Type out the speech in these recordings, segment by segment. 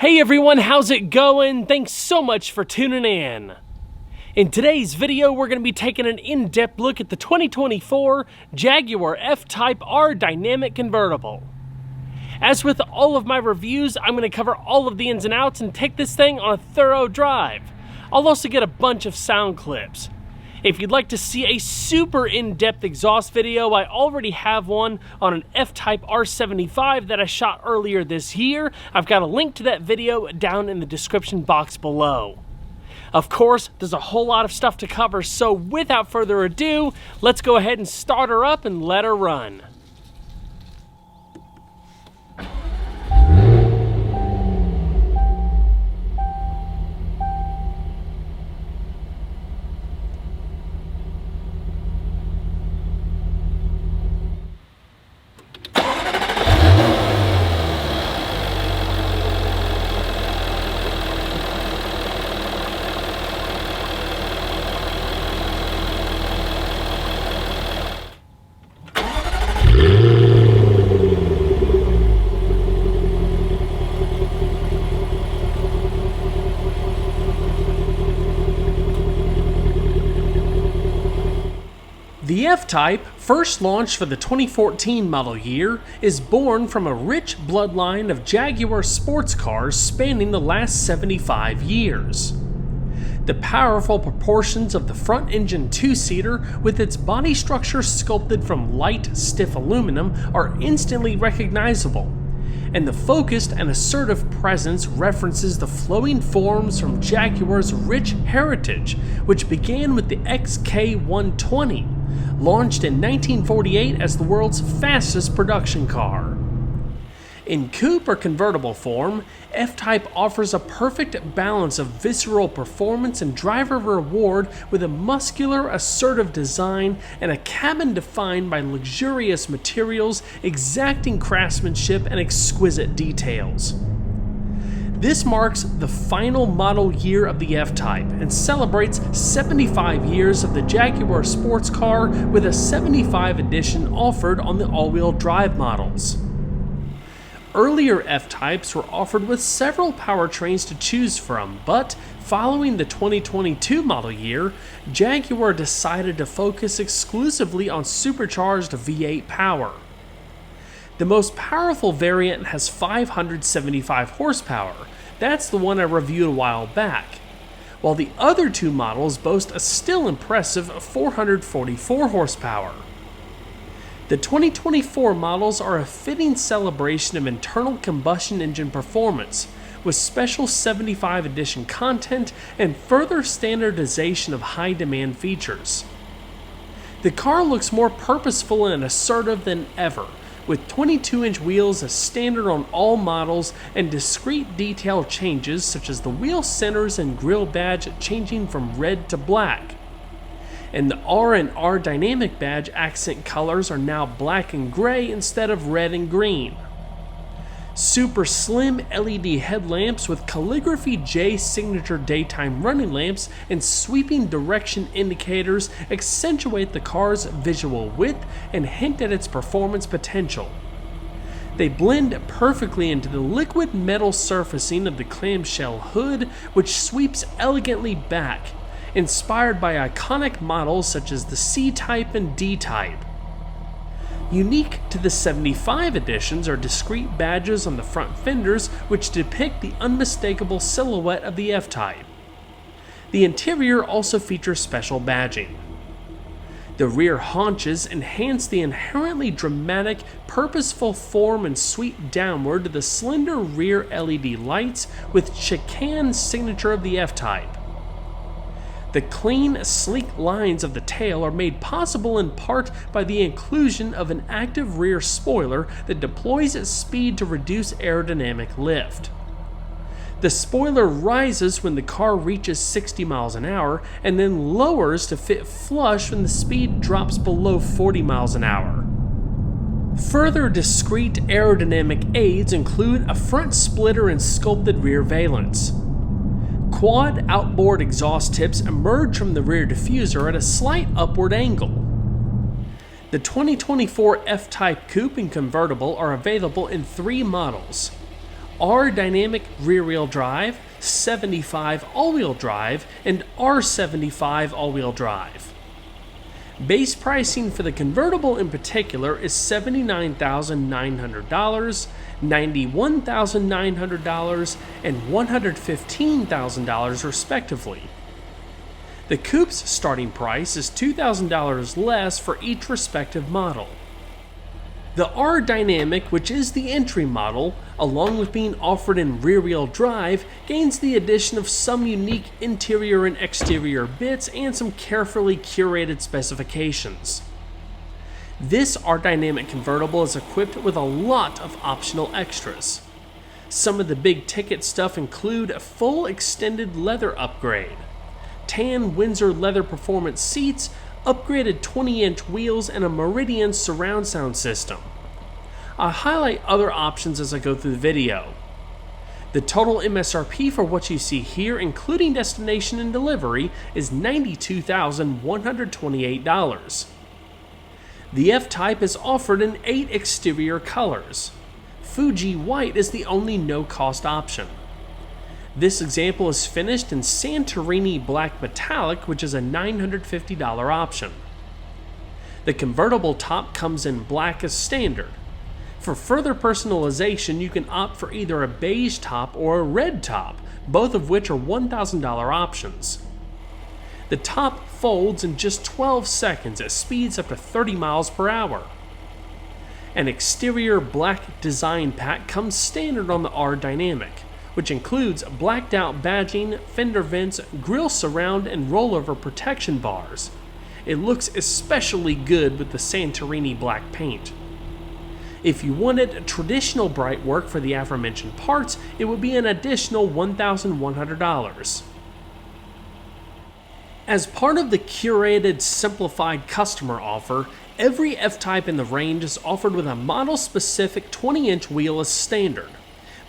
Hey everyone, how's it going? Thanks so much for tuning in. In today's video, we're going to be taking an in-depth look at the 2024 Jaguar F-Type R-Dynamic Convertible. As with all of my reviews, I'm going to cover all of the ins and outs and take this thing on a thorough drive. I'll also get a bunch of sound clips. If you'd like to see a super in-depth exhaust video, I already have one on an F-Type R75 that I shot earlier this year. I've got a link to that video down in the description box below. Of course, there's a whole lot of stuff to cover, so without further ado, let's go ahead and start her up and let her run. The F-Type, first launched for the 2014 model year, is born from a rich bloodline of Jaguar sports cars spanning the last 75 years. The powerful proportions of the front-engine two-seater with its body structure sculpted from light, stiff aluminum are instantly recognizable, and the focused and assertive presence references the flowing forms from Jaguar's rich heritage, which began with the XK120, launched in 1948 as the world's fastest production car. In coupe or convertible form, F-Type offers a perfect balance of visceral performance and driver reward with a muscular, assertive design and a cabin defined by luxurious materials, exacting craftsmanship, and exquisite details. This marks the final model year of the F-Type and celebrates 75 years of the Jaguar sports car with a 75 edition offered on the all-wheel drive models. Earlier F-Types were offered with several powertrains to choose from, but following the 2022 model year, Jaguar decided to focus exclusively on supercharged V8 power. The most powerful variant has 575 horsepower. That's the one I reviewed a while back, while the other two models boast a still impressive 444 horsepower. The 2024 models are a fitting celebration of internal combustion engine performance, with special 75 edition content and further standardization of high-demand features. The car looks more purposeful and assertive than ever, with 22-inch wheels as standard on all models and discrete detail changes such as the wheel centers and grille badge changing from red to black. And the R and R-Dynamic badge accent colors are now black and gray instead of red and green. Super slim LED headlamps with calligraphy J signature daytime running lamps and sweeping direction indicators accentuate the car's visual width and hint at its performance potential. They blend perfectly into the liquid metal surfacing of the clamshell hood, which sweeps elegantly back, inspired by iconic models such as the C-Type and D-Type. Unique to the 75 editions are discrete badges on the front fenders which depict the unmistakable silhouette of the F-Type. The interior also features special badging. The rear haunches enhance the inherently dramatic, purposeful form and sweep downward to the slender rear LED lights with chicane signature of the F-Type. The clean, sleek lines of the tail are made possible in part by the inclusion of an active rear spoiler that deploys at speed to reduce aerodynamic lift. The spoiler rises when the car reaches 60 miles an hour and then lowers to fit flush when the speed drops below 40 miles an hour. Further discrete aerodynamic aids include a front splitter and sculpted rear valence. Quad outboard exhaust tips emerge from the rear diffuser at a slight upward angle. The 2024 F-Type Coupe and Convertible are available in 3 models: R-Dynamic rear-wheel drive, 75 all-wheel drive, and R75 all-wheel drive. Base pricing for the convertible in particular is $79,900, $91,900, and $115,000 respectively. The coupe's starting price is $2,000 less for each respective model. The R-Dynamic, which is the entry model, along with being offered in rear-wheel drive, gains the addition of some unique interior and exterior bits and some carefully curated specifications. This R-Dynamic convertible is equipped with a lot of optional extras. Some of the big ticket stuff include a full extended leather upgrade, tan Windsor leather performance seats, upgraded 20-inch wheels, and a Meridian surround sound system. I'll highlight other options as I go through the video. The total MSRP for what you see here, including destination and delivery, is $92,128. The F-Type is offered in 8 exterior colors. Fuji White is the only no-cost option. This example is finished in Santorini Black Metallic, which is a $950 option. The convertible top comes in black as standard. For further personalization, you can opt for either a beige top or a red top, both of which are $1,000 options. The top folds in just 12 seconds at speeds up to 30 miles per hour. An exterior black design pack comes standard on the R-Dynamic, which includes blacked out badging, fender vents, grille surround, and rollover protection bars. It looks especially good with the Santorini black paint. If you wanted traditional bright work for the aforementioned parts, it would be an additional $1,100. As part of the curated, simplified customer offer, every F-Type in the range is offered with a model-specific 20-inch wheel as standard,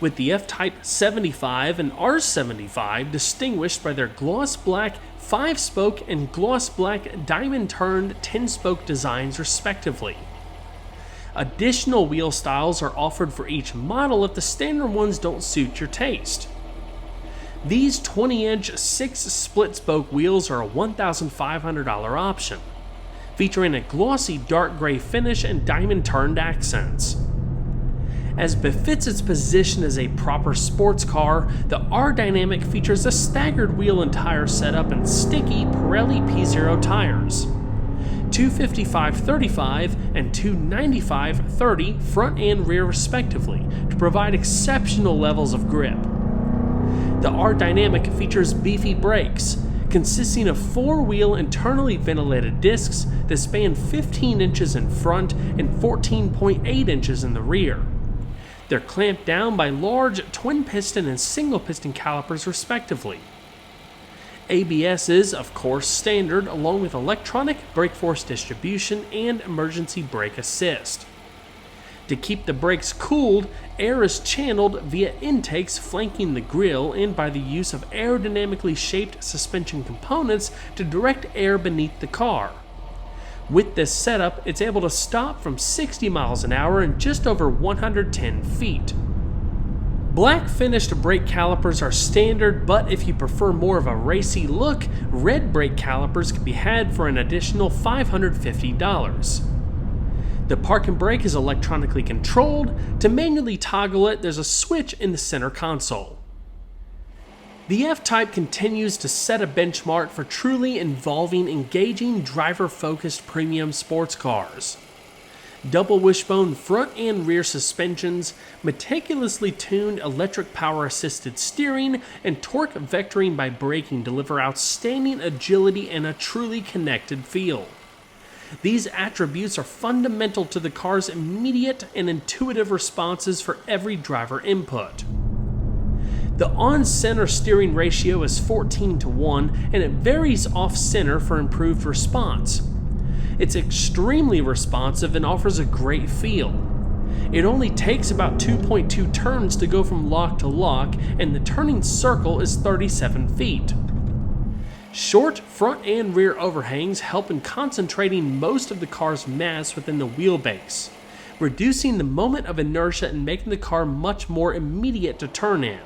with the F-Type 75 and R75 distinguished by their gloss black 5-spoke and gloss black diamond-turned 10-spoke designs respectively. Additional wheel styles are offered for each model if the standard ones don't suit your taste. These 20-inch 6-split-spoke wheels are a $1,500 option, featuring a glossy dark gray finish and diamond-turned accents. As befits its position as a proper sports car, the R-Dynamic features a staggered wheel and tire setup and sticky Pirelli P0 tires, 255/35 and 295/30 front and rear respectively, to provide exceptional levels of grip. The R-Dynamic features beefy brakes, consisting of 4-wheel internally ventilated discs that span 15 inches in front and 14.8 inches in the rear. They're clamped down by large twin-piston and single-piston calipers respectively. ABS is, of course, standard, along with electronic brake force distribution and emergency brake assist. To keep the brakes cooled, air is channeled via intakes flanking the grille and by the use of aerodynamically shaped suspension components to direct air beneath the car. With this setup, it's able to stop from 60 miles an hour in just over 110 feet. Black finished brake calipers are standard, but if you prefer more of a racy look, red brake calipers can be had for an additional $550. The park and brake is electronically controlled. To manually toggle it, there's a switch in the center console. The F-Type continues to set a benchmark for truly involving, engaging, driver-focused premium sports cars. Double wishbone front and rear suspensions, meticulously tuned electric power-assisted steering, and torque vectoring by braking deliver outstanding agility and a truly connected feel. These attributes are fundamental to the car's immediate and intuitive responses for every driver input. The on-center steering ratio is 14:1, and it varies off-center for improved response. It's extremely responsive and offers a great feel. It only takes about 2.2 turns to go from lock to lock, and the turning circle is 37 feet. Short front and rear overhangs help in concentrating most of the car's mass within the wheelbase, reducing the moment of inertia and making the car much more immediate to turn in.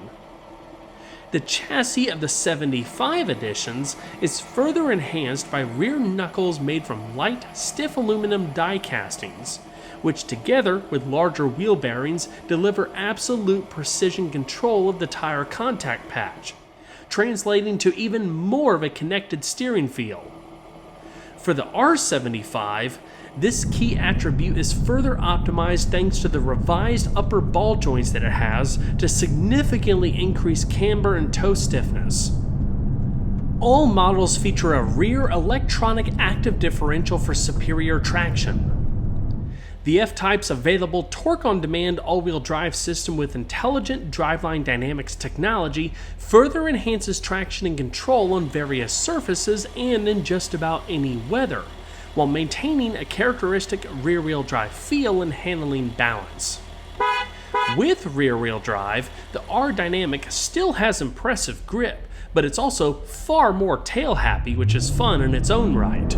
The chassis of the 75 editions is further enhanced by rear knuckles made from light, stiff aluminum die castings, which together with larger wheel bearings deliver absolute precision control of the tire contact patch, translating to even more of a connected steering feel. For the R75, this key attribute is further optimized thanks to the revised upper ball joints that it has to significantly increase camber and toe stiffness. All models feature a rear electronic active differential for superior traction. The F-Type's available torque-on-demand all-wheel drive system with intelligent driveline dynamics technology further enhances traction and control on various surfaces and in just about any weather, while maintaining a characteristic rear-wheel drive feel and handling balance. With rear-wheel drive, the R-Dynamic still has impressive grip, but it's also far more tail-happy, which is fun in its own right.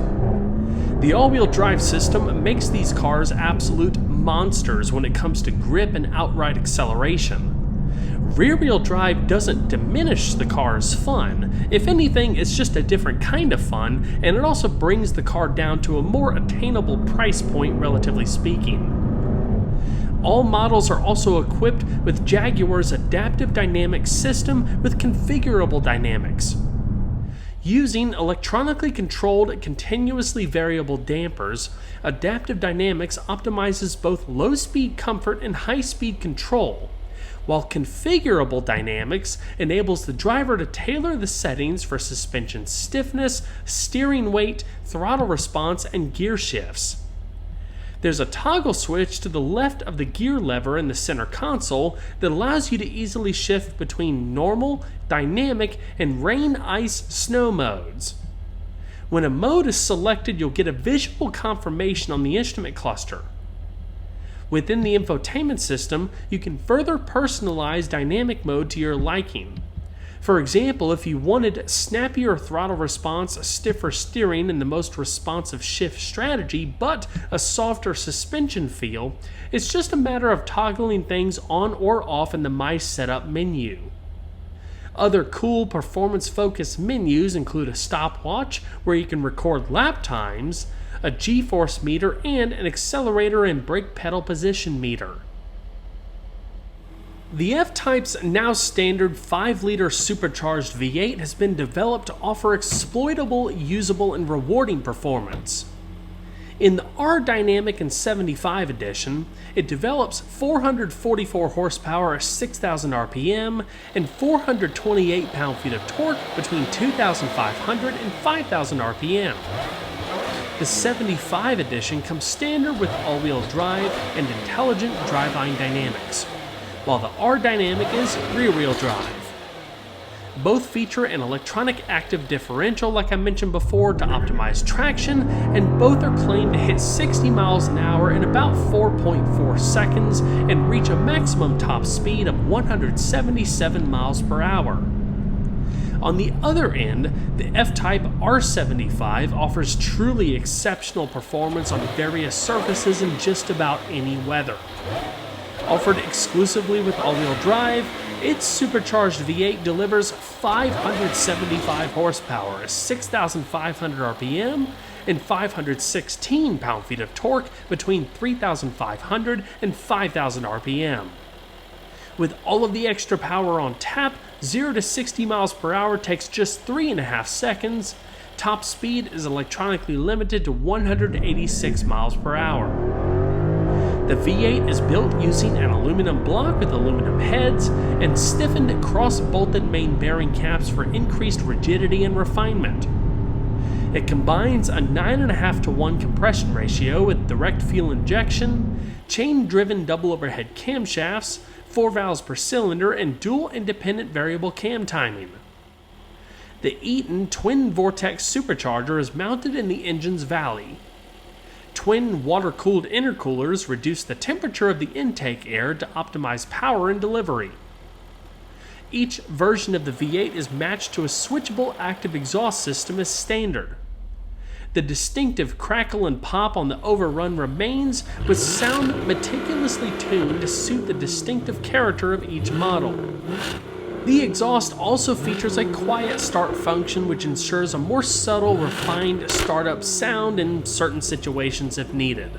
The all-wheel drive system makes these cars absolute monsters when it comes to grip and outright acceleration. Rear-wheel drive doesn't diminish the car's fun. If anything, it's just a different kind of fun, and it also brings the car down to a more attainable price point, relatively speaking. All models are also equipped with Jaguar's adaptive dynamics system with configurable dynamics. Using electronically controlled, continuously variable dampers, adaptive dynamics optimizes both low-speed comfort and high-speed control, while configurable dynamics enables the driver to tailor the settings for suspension stiffness, steering weight, throttle response, and gear shifts. There's a toggle switch to the left of the gear lever in the center console that allows you to easily shift between normal, dynamic, and rain, ice, snow modes. When a mode is selected, you'll get a visual confirmation on the instrument cluster. Within the infotainment system, you can further personalize dynamic mode to your liking. For example, if you wanted snappier throttle response, stiffer steering, and the most responsive shift strategy, but a softer suspension feel, it's just a matter of toggling things on or off in the My Setup menu. Other cool performance-focused menus include a stopwatch, where you can record lap times, a G-force meter, and an accelerator and brake pedal position meter. The F-Type's now standard 5-liter supercharged V8 has been developed to offer exploitable, usable, and rewarding performance. In the R-Dynamic and 75 edition, it develops 444 horsepower at 6,000 RPM and 428 pound-feet of torque between 2,500 and 5,000 RPM. The 75 edition comes standard with all-wheel drive and intelligent driveline dynamics, while the R-Dynamic is rear-wheel drive. Both feature an electronic active differential like I mentioned before to optimize traction, and both are claimed to hit 60 miles an hour in about 4.4 seconds and reach a maximum top speed of 177 miles per hour. On the other end, the F-Type R75 offers truly exceptional performance on various surfaces in just about any weather. Offered exclusively with all-wheel drive, its supercharged V8 delivers 575 horsepower at 6,500 RPM and 516 pound-feet of torque between 3,500 and 5,000 RPM. With all of the extra power on tap, 0 to 60 miles per hour takes just 3.5 seconds. Top speed is electronically limited to 186 miles per hour. The V8 is built using an aluminum block with aluminum heads and stiffened cross-bolted main bearing caps for increased rigidity and refinement. It combines a 9.5-to-1 compression ratio with direct fuel injection, chain-driven double overhead camshafts, 4 valves per cylinder, and dual independent variable cam timing. The Eaton twin vortex supercharger is mounted in the engine's valley. Twin water-cooled intercoolers reduce the temperature of the intake air to optimize power and delivery. Each version of the V8 is matched to a switchable active exhaust system as standard. The distinctive crackle and pop on the overrun remains, with sound meticulously tuned to suit the distinctive character of each model. The exhaust also features a quiet start function, which ensures a more subtle, refined startup sound in certain situations if needed.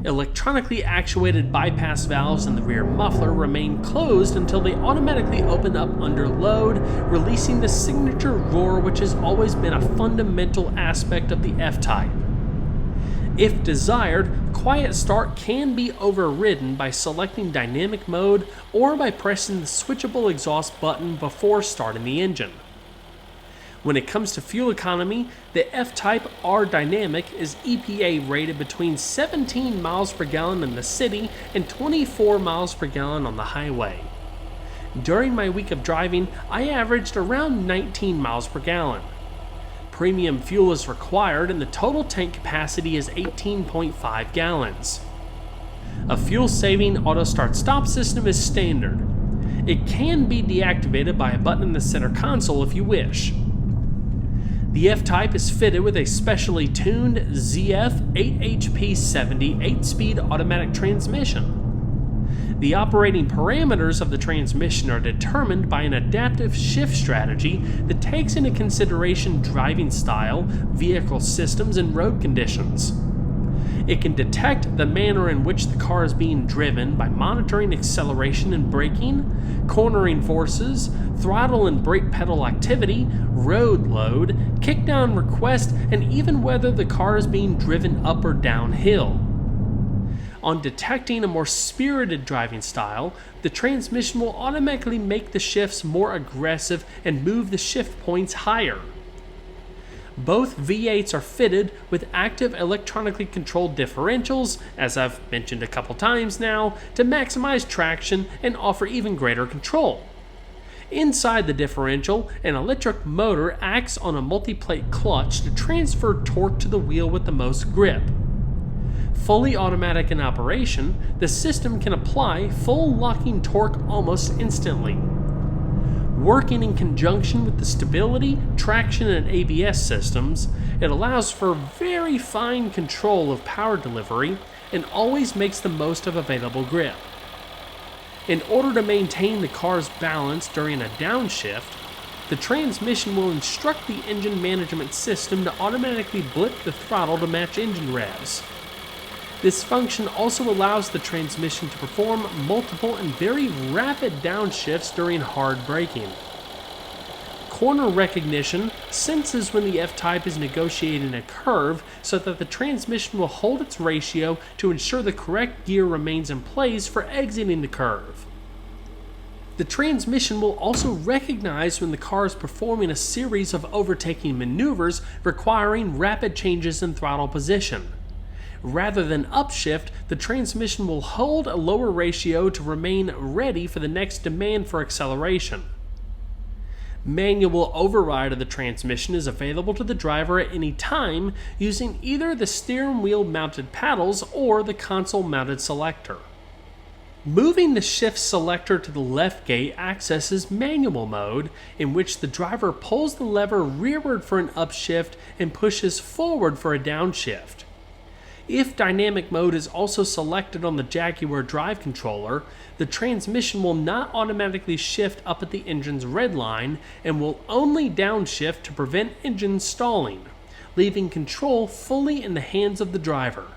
Electronically actuated bypass valves in the rear muffler remain closed until they automatically open up under load, releasing the signature roar, which has always been a fundamental aspect of the F-Type. If desired, quiet start can be overridden by selecting dynamic mode or by pressing the switchable exhaust button before starting the engine. When it comes to fuel economy, the F-Type R-Dynamic is EPA rated between 17 miles per gallon in the city and 24 miles per gallon on the highway. During my week of driving, I averaged around 19 miles per gallon. Premium fuel is required and the total tank capacity is 18.5 gallons. A fuel-saving auto start-stop system is standard. It can be deactivated by a button in the center console if you wish. The F-Type is fitted with a specially tuned ZF 8HP70 8-speed automatic transmission. The operating parameters of the transmission are determined by an adaptive shift strategy that takes into consideration driving style, vehicle systems, and road conditions. It can detect the manner in which the car is being driven by monitoring acceleration and braking, cornering forces, throttle and brake pedal activity, road load, kickdown request, and even whether the car is being driven up or downhill. On detecting a more spirited driving style, the transmission will automatically make the shifts more aggressive and move the shift points higher. Both V8s are fitted with active electronically controlled differentials, as I've mentioned a couple times now, to maximize traction and offer even greater control. Inside the differential, an electric motor acts on a multi-plate clutch to transfer torque to the wheel with the most grip. Fully automatic in operation, the system can apply full locking torque almost instantly. Working in conjunction with the stability, traction, and ABS systems, it allows for very fine control of power delivery and always makes the most of available grip. In order to maintain the car's balance during a downshift, the transmission will instruct the engine management system to automatically blip the throttle to match engine revs. This function also allows the transmission to perform multiple and very rapid downshifts during hard braking. Corner recognition senses when the F-Type is negotiating a curve so that the transmission will hold its ratio to ensure the correct gear remains in place for exiting the curve. The transmission will also recognize when the car is performing a series of overtaking maneuvers requiring rapid changes in throttle position. Rather than upshift, the transmission will hold a lower ratio to remain ready for the next demand for acceleration. Manual override of the transmission is available to the driver at any time using either the steering wheel mounted paddles or the console mounted selector. Moving the shift selector to the left gate accesses manual mode, in which the driver pulls the lever rearward for an upshift and pushes forward for a downshift. If dynamic mode is also selected on the Jaguar drive controller, the transmission will not automatically shift up at the engine's red line and will only downshift to prevent engine stalling, leaving control fully in the hands of the driver.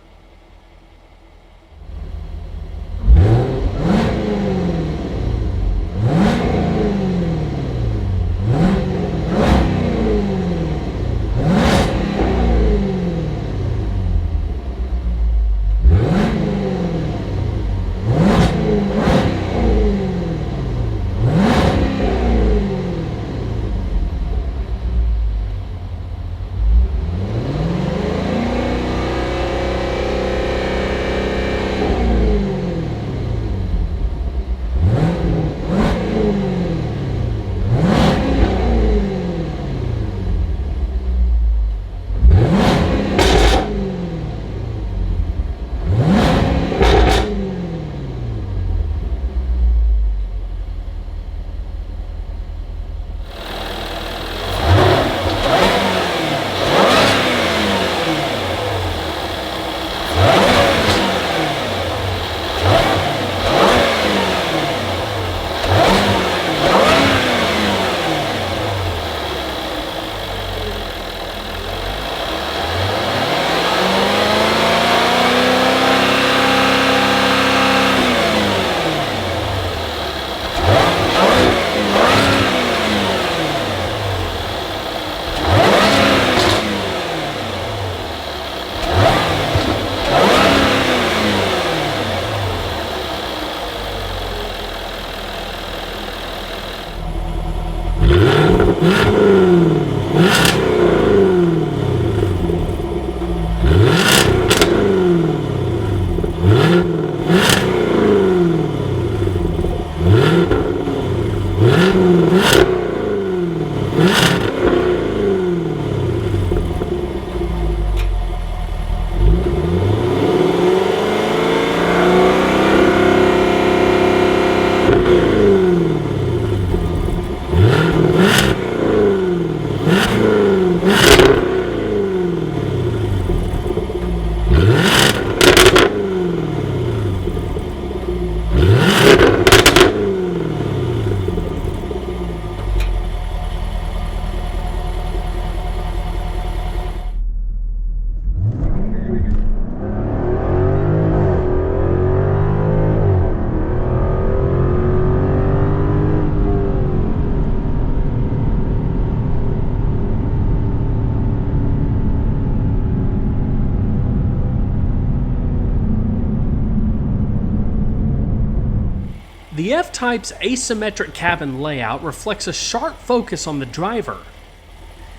The F-Type's asymmetric cabin layout reflects a sharp focus on the driver.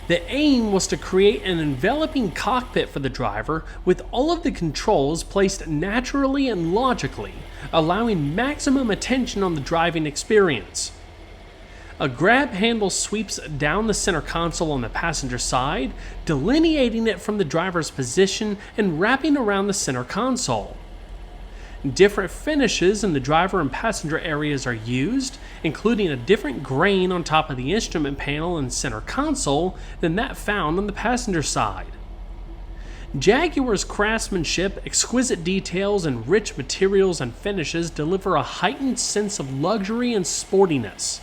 The aim was to create an enveloping cockpit for the driver with all of the controls placed naturally and logically, allowing maximum attention on the driving experience. A grab handle sweeps down the center console on the passenger side, delineating it from the driver's position and wrapping around the center console. Different finishes in the driver and passenger areas are used, including a different grain on top of the instrument panel and center console than that found on the passenger side. Jaguar's craftsmanship, exquisite details, and rich materials and finishes deliver a heightened sense of luxury and sportiness.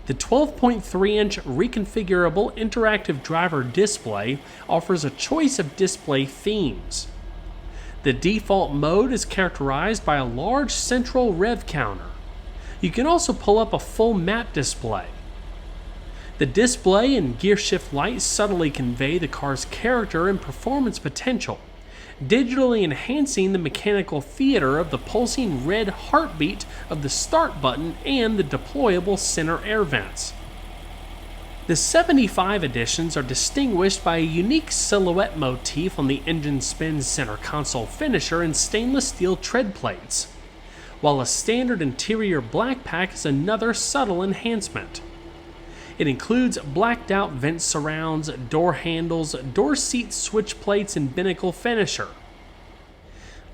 The 12.3-inch reconfigurable interactive driver display offers a choice of display themes. The default mode is characterized by a large central rev counter. You can also pull up a full map display. The display and gearshift lights subtly convey the car's character and performance potential, digitally enhancing the mechanical theater of the pulsing red heartbeat of the start button and the deployable center air vents. The 75 editions are distinguished by a unique silhouette motif on the engine spin's center console finisher and stainless steel tread plates, while a standard interior black pack is another subtle enhancement. It includes blacked out vent surrounds, door handles, door seat switch plates, and binnacle finisher.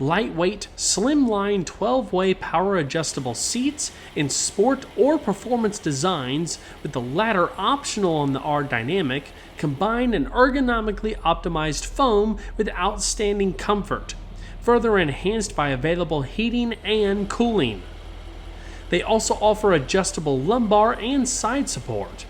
Lightweight, slimline 12-way power adjustable seats in sport or performance designs, with the latter optional on the R-Dynamic, combine an ergonomically optimized foam with outstanding comfort, further enhanced by available heating and cooling. They also offer adjustable lumbar and side support.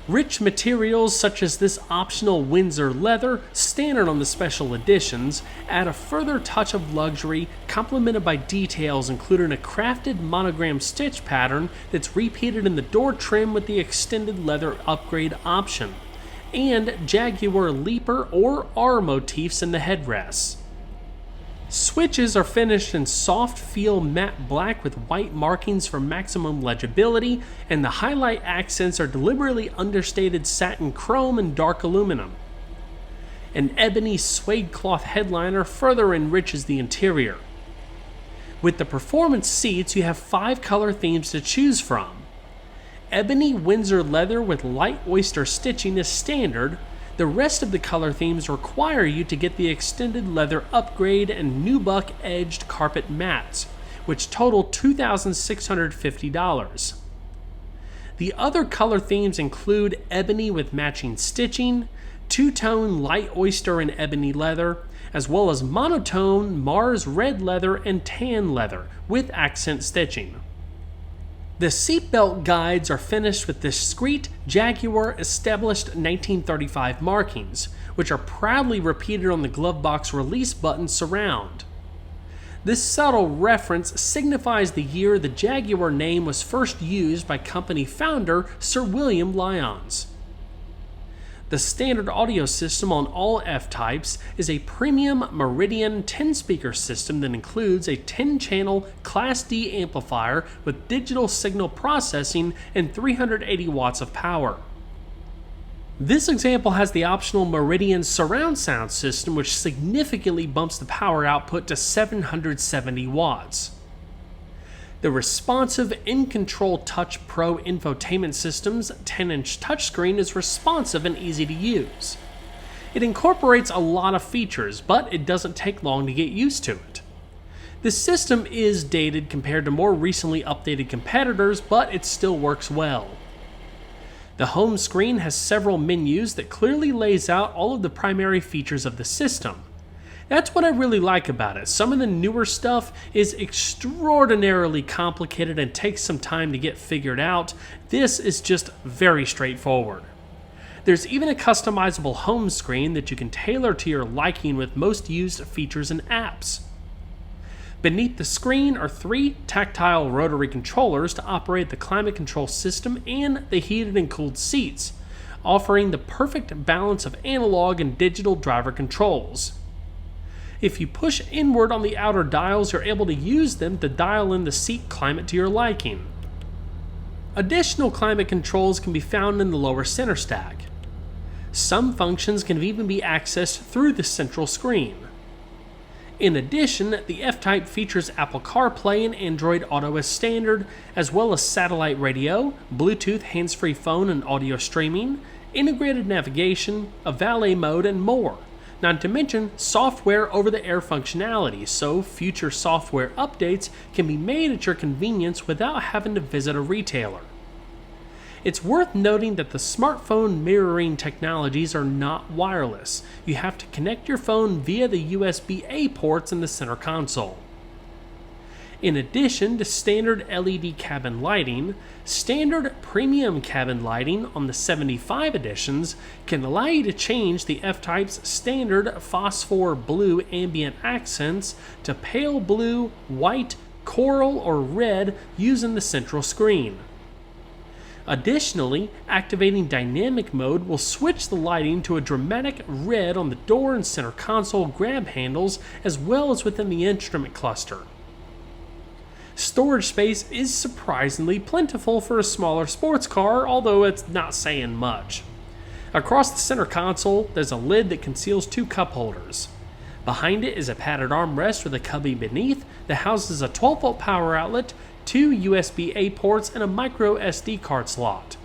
Rich materials such as this optional Windsor leather, standard on the special editions, add a further touch of luxury, complemented by details including a crafted monogram stitch pattern that's repeated in the door trim with the extended leather upgrade option, and Jaguar Leaper or R motifs in the headrests. Switches are finished in soft feel matte black with white markings for maximum legibility, and the highlight accents are deliberately understated satin chrome and dark aluminum. An ebony suede cloth headliner further enriches the interior. With the performance seats, you have 5 color themes to choose from. Ebony Windsor leather with light oyster stitching is standard. The rest of the color themes require you to get the extended leather upgrade and nubuck edged carpet mats, which total $2,650. The other color themes include ebony with matching stitching, two-tone light oyster and ebony leather, as well as monotone Mars red leather and tan leather with accent stitching. The seatbelt guides are finished with discrete Jaguar established 1935 markings, which are proudly repeated on the glove box release button surround. This subtle reference signifies the year the Jaguar name was first used by company founder Sir William Lyons. The standard audio system on all F-Types is a premium Meridian 10-speaker system that includes a 10-channel Class D amplifier with digital signal processing and 380 watts of power. This example has the optional Meridian surround sound system, which significantly bumps the power output to 770 watts. The responsive In-Control Touch Pro infotainment system's 10-inch touchscreen is responsive and easy to use. It incorporates a lot of features, but it doesn't take long to get used to it. The system is dated compared to more recently updated competitors, but it still works well. The home screen has several menus that clearly lays out all of the primary features of the system. That's what I really like about it. Some of the newer stuff is extraordinarily complicated and takes some time to get figured out. This is just very straightforward. There's even a customizable home screen that you can tailor to your liking with most used features and apps. Beneath the screen are 3 tactile rotary controllers to operate the climate control system and the heated and cooled seats, offering the perfect balance of analog and digital driver controls. If you push inward on the outer dials, you're able to use them to dial in the seat climate to your liking. Additional climate controls can be found in the lower center stack. Some functions can even be accessed through the central screen. In addition, the F-Type features Apple CarPlay and Android Auto as standard, as well as satellite radio, Bluetooth hands-free phone and audio streaming, integrated navigation, a valet mode, and more. Not to mention software over-the-air functionality, so future software updates can be made at your convenience without having to visit a retailer. It's worth noting that the smartphone mirroring technologies are not wireless. You have to connect your phone via the USB-A ports in the center console. In addition to standard LED cabin lighting, standard premium cabin lighting on the 75 editions can allow you to change the F-Type's standard phosphor blue ambient accents to pale blue, white, coral, or red using the central screen. Additionally, activating dynamic mode will switch the lighting to a dramatic red on the door and center console grab handles, as well as within the instrument cluster. Storage space is surprisingly plentiful for a smaller sports car, although it's not saying much. Across the center console, there's a lid that conceals 2 cup holders. Behind it is a padded armrest with a cubby beneath that houses a 12-volt power outlet, 2 USB-A ports, and a micro SD card slot.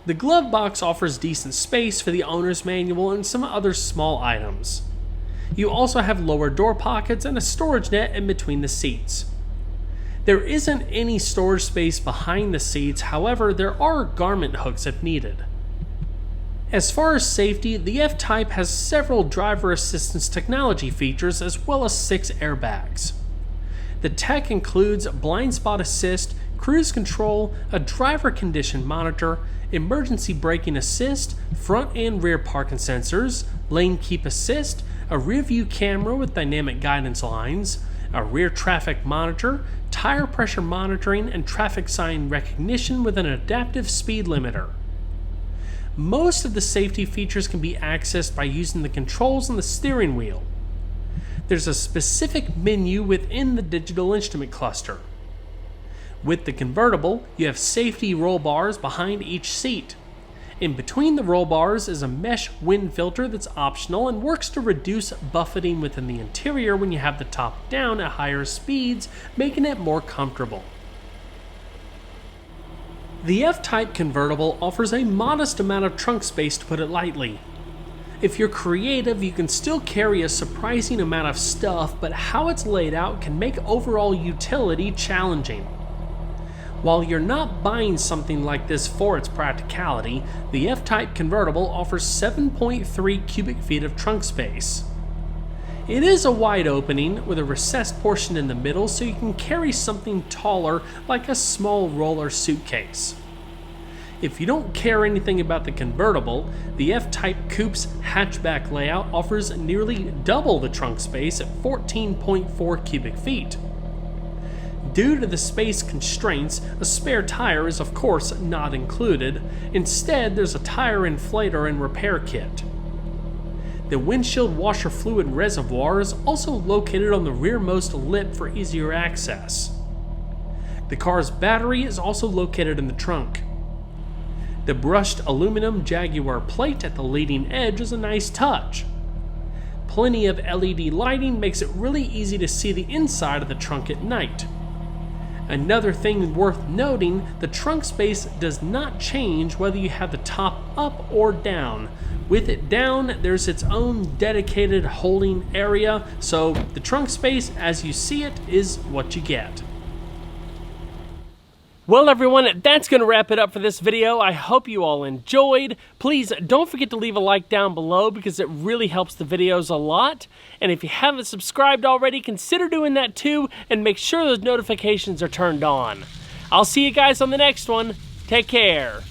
The glove box offers decent space for the owner's manual and some other small items. You also have lower door pockets and a storage net in between the seats. There isn't any storage space behind the seats, however, there are garment hooks if needed. As far as safety, the F-Type has several driver assistance technology features as well as 6 airbags. The tech includes blind spot assist, cruise control, a driver condition monitor, emergency braking assist, front and rear parking sensors, lane keep assist, a rear view camera with dynamic guidance lines, a rear traffic monitor, tire pressure monitoring, and traffic sign recognition with an adaptive speed limiter. Most of the safety features can be accessed by using the controls on the steering wheel. There's a specific menu within the digital instrument cluster. With the convertible, you have safety roll bars behind each seat. In between the roll bars is a mesh wind filter that's optional and works to reduce buffeting within the interior when you have the top down at higher speeds, making it more comfortable. The F-Type convertible offers a modest amount of trunk space, to put it lightly. If you're creative, you can still carry a surprising amount of stuff, but how it's laid out can make overall utility challenging. While you're not buying something like this for its practicality, the F-Type convertible offers 7.3 cubic feet of trunk space. It is a wide opening with a recessed portion in the middle, so you can carry something taller like a small roller suitcase. If you don't care anything about the convertible, the F-Type Coupe's hatchback layout offers nearly double the trunk space at 14.4 cubic feet. Due to the space constraints, a spare tire is of course not included. Instead, there's a tire inflator and repair kit. The windshield washer fluid reservoir is also located on the rearmost lip for easier access. The car's battery is also located in the trunk. The brushed aluminum Jaguar plate at the leading edge is a nice touch. Plenty of LED lighting makes it really easy to see the inside of the trunk at night. Another thing worth noting, the trunk space does not change whether you have the top up or down. With it down, there's its own dedicated holding area, so the trunk space as you see it is what you get. Well everyone, that's going to wrap it up for this video. I hope you all enjoyed. Please don't forget to leave a like down below because it really helps the videos a lot. And if you haven't subscribed already, consider doing that too and make sure those notifications are turned on. I'll see you guys on the next one. Take care.